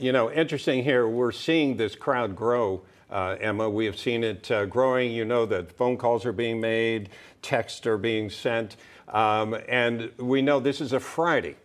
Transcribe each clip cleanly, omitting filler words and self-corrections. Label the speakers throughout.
Speaker 1: You know, interesting here, we're seeing this crowd grow, Emma. We have seen it growing. You know that phone calls are being made, texts are being sent, and we know this is a Friday.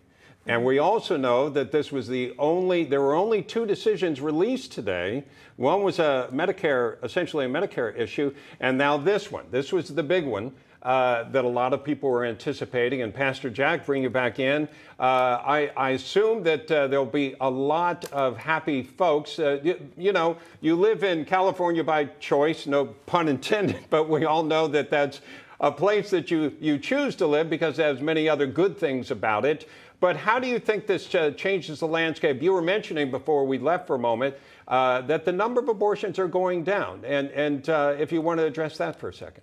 Speaker 1: And we also know that this was there were only two decisions released today. One was a Medicare, essentially a Medicare issue, and now this one. This was the big one that a lot of people were anticipating. And Pastor Jack, bring you back in. I assume that there'll be a lot of happy folks. You know, you live in California by choice, no pun intended, but we all know that that's a place that you choose to live because it has many other good things about it. But how do you think this changes the landscape? You were mentioning before we left for a moment that the number of abortions are going down. And if you want to address that for a second.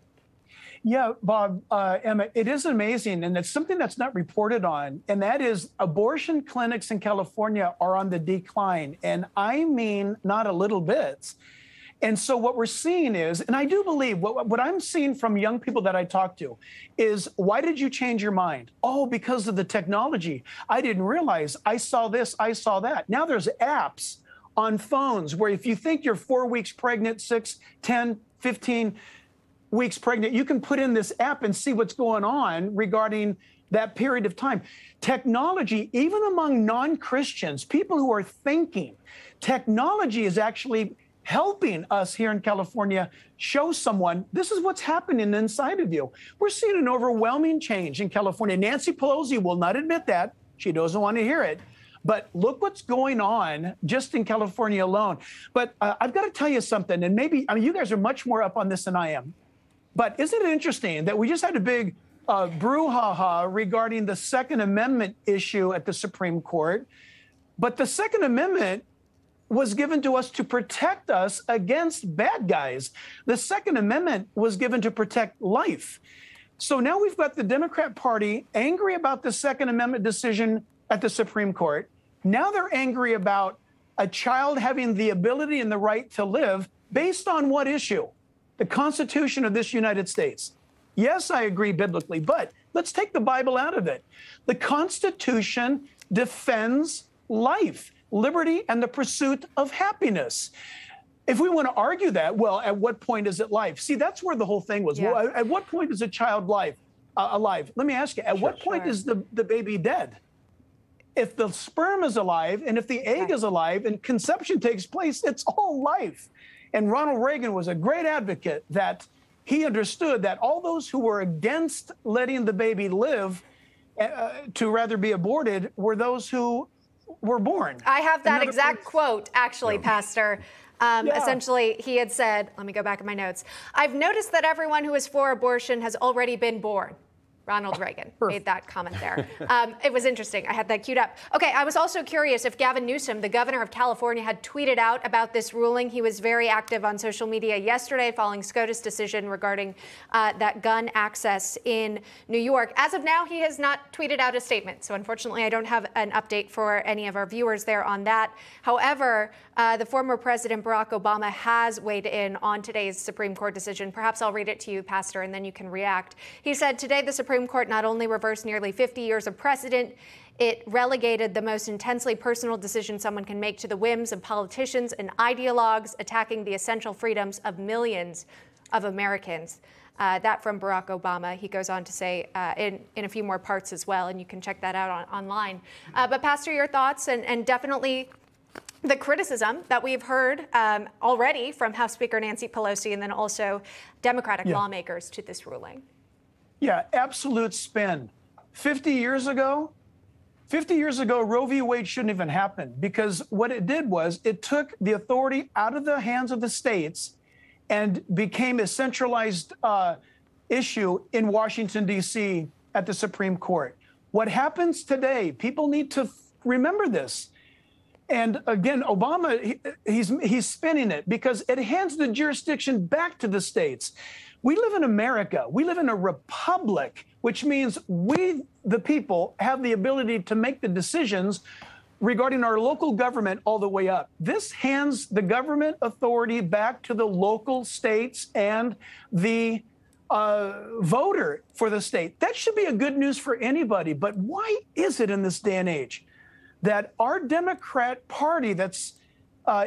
Speaker 2: Yeah, Bob, Emma, it is amazing. And it's something that's not reported on. And that is abortion clinics in California are on the decline. And I mean, not a little bit. And so what we're seeing is, and I do believe what I'm seeing from young people that I talk to is, why did you change your mind? Oh, because of the technology. I didn't realize. I saw this, I saw that. Now there's apps on phones where if you think you're 4 weeks pregnant, 6, 10, 15 weeks pregnant, you can put in this app and see what's going on regarding that period of time. Technology, even among non-Christians, people who are thinking, technology is actually helping us here in California show someone this is what's happening inside of you. We're seeing an overwhelming change in California. Nancy Pelosi will not admit that. She doesn't want to hear it. But look what's going on just in California alone. But I've got to tell you something, and maybe, I mean, you guys are much more up on this than I am. But isn't it interesting that we just had a big brouhaha regarding the Second Amendment issue at the Supreme Court? But the Second Amendment was given to us to protect us against bad guys. The Second Amendment was given to protect life. So now we've got the Democrat Party angry about the Second Amendment decision at the Supreme Court. Now they're angry about a child having the ability and the right to live based on what issue? The Constitution of this United States. Yes, I agree biblically, but let's take the Bible out of it. The Constitution defends life, liberty, and the pursuit of happiness. If we want to argue that, well, at what point is it life? See, that's where the whole thing was.
Speaker 3: Yeah.
Speaker 2: Well, at what point is a child alive? Let me ask you, at what point is the baby dead? If the sperm is alive and if the egg is alive and conception takes place, it's all life. And Ronald Reagan was a great advocate that he understood that all those who were against letting the baby live to rather be aborted were those who were born.
Speaker 3: I have that exact quote, actually, Pastor. Essentially, he had said, let me go back in my notes, I've noticed that everyone who is for abortion has already been born. Ronald Reagan made that comment there. It was interesting. I had that queued up. Okay, I was also curious if Gavin Newsom, the governor of California, had tweeted out about this ruling. He was very active on social media yesterday following SCOTUS decision regarding that gun access in New York. As of now, he has not tweeted out a statement. So unfortunately, I don't have an update for any of our viewers there on that. However, the former President Barack Obama has weighed in on today's Supreme Court decision. Perhaps I'll read it to you, Pastor, and then you can react. He said, today the Supreme Court not only reversed nearly 50 years of precedent, it relegated the most intensely personal decision someone can make to the whims of politicians and ideologues attacking the essential freedoms of millions of Americans. That from Barack Obama. He goes on to say in a few more parts as well, and you can check that out online. But Pastor, your thoughts and definitely the criticism that we've heard already from House Speaker Nancy Pelosi and then also Democratic lawmakers to this ruling.
Speaker 2: Yeah, absolute spin. 50 years ago, Roe v. Wade shouldn't even happen because what it did was it took the authority out of the hands of the states and became a centralized issue in Washington, D.C. at the Supreme Court. What happens today, people need to remember this. And again, Obama, he's spinning it because it hands the jurisdiction back to the states. We live in America. We live in a republic, which means we, the people, have the ability to make the decisions regarding our local government all the way up. This hands the government authority back to the local states and the voter for the state. That should be a good news for anybody. But why is it in this day and age that our Democrat Party that's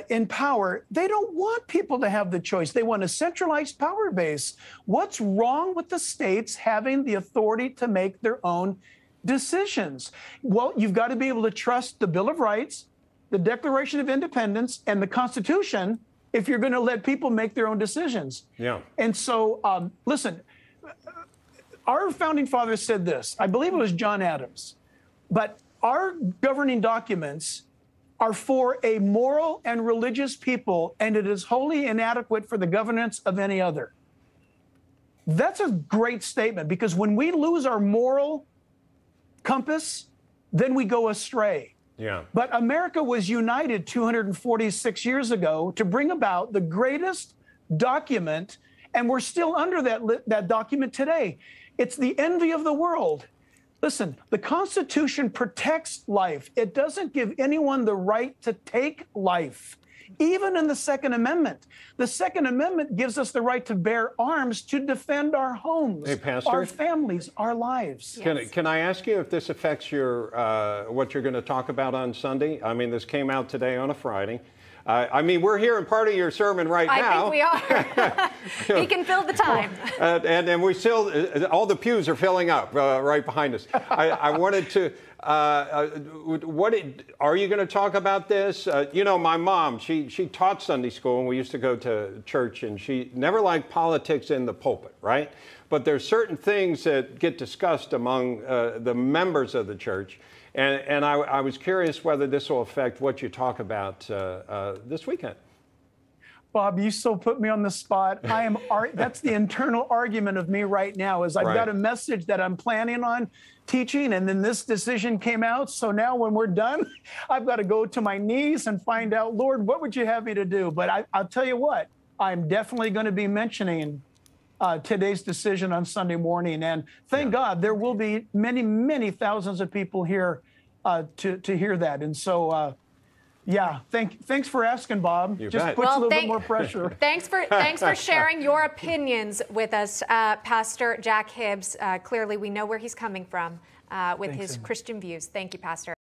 Speaker 2: in power, they don't want people to have the choice. They want a centralized power base. What's wrong with the states having the authority to make their own decisions? Well, you've got to be able to trust the Bill of Rights, the Declaration of Independence, and the Constitution if you're going to let people make their own decisions.
Speaker 1: Yeah.
Speaker 2: And so, listen, our founding fathers said this. I believe it was John Adams. But our governing documents are for a moral and religious people, and it is wholly inadequate for the governance of any other. That's a great statement, because when we lose our moral compass, then we go astray.
Speaker 1: Yeah.
Speaker 2: But America was united 246 years ago to bring about the greatest document, and we're still under that document today. It's the envy of the world. Listen, the Constitution protects life. It doesn't give anyone the right to take life, even in the Second Amendment. The Second Amendment gives us the right to bear arms to defend our homes,
Speaker 1: hey, Pastor,
Speaker 2: our families, our lives.
Speaker 3: Yes.
Speaker 1: Can I ask you if this affects your what you're going to talk about on Sunday? I mean, this came out today on a Friday. I mean, we're hearing part of your sermon right now.
Speaker 3: I think we are. He can fill the time.
Speaker 1: And we still, all the pews are filling up right behind us. I wanted to, are you going to talk about this? You know, my mom, she taught Sunday school, and we used to go to church, and she never liked politics in the pulpit, right? But there's certain things that get discussed among the members of the church. And I was curious whether this will affect what you talk about this weekend.
Speaker 2: Bob, you so put me on the spot. That's the internal argument of me right now, is I've got a message that I'm planning on teaching, and then this decision came out. So now when we're done, I've got to go to my knees and find out, Lord, what would you have me to do? But I'll tell you what, I'm definitely going to be mentioning today's decision on Sunday morning. And thank God there will be many, many thousands of people here to hear that. And so, yeah, thanks for asking, Bob.
Speaker 1: You
Speaker 2: Just
Speaker 1: bet.
Speaker 2: puts a little bit more pressure.
Speaker 3: Thanks for sharing your opinions with us, Pastor Jack Hibbs. Clearly, we know where he's coming from with his Christian views. Thank you, Pastor.